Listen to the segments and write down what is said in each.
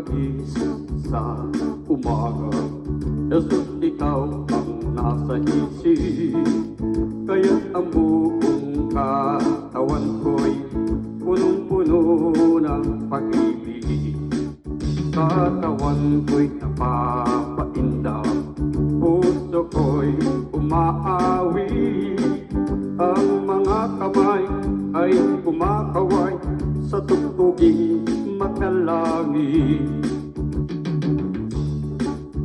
Pagkagising sa umaga, Jesus, ikaw ang nasa isip. Kaya't ang buong katawan ko'y punong-puno ng pag-ibig. Katawan ko'y napapainda, puso ko'y umaawi. Ang mga kamay ay kumakaway sa tugtuging makalangit.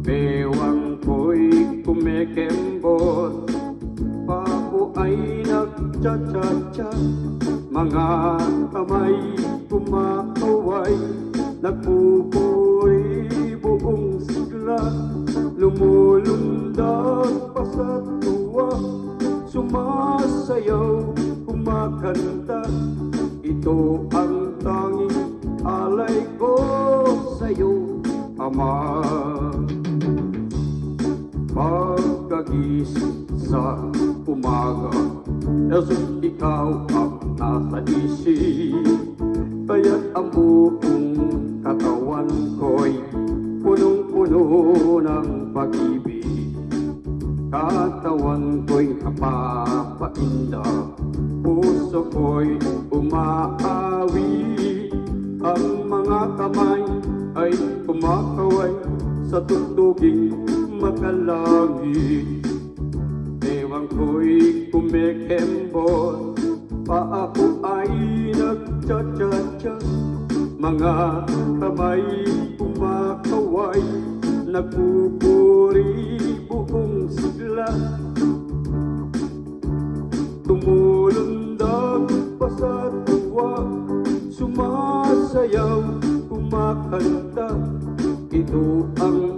Bewang ko'y kumikembot, pako ay nagcha-cha-cha. Mga kamay kumakaway, nagpupuri buong sigla. Lumulundag pa sa tuwa, sumasayaw, kumakanta. Ito ang tanging alay ko sa'yo, Ama. Pagkagising sa umaga, Jesus, ikaw ang nasa isip. Kaya't ang buong katawan ko'y punong-puno ng pag-ibig. Katawan ko'y napapainda, puso ko'y umaawi. Ang mga kamay ay kumakaway sa tugtuging makalangit. Bewang ko'y kumikembot, paako ay nagcha-cha-cha. Mga kamay kumakaway, nagpupuri buong sigla. Tumulundag pa sa tuwa, sumasayaw, kumakanta. Ito ang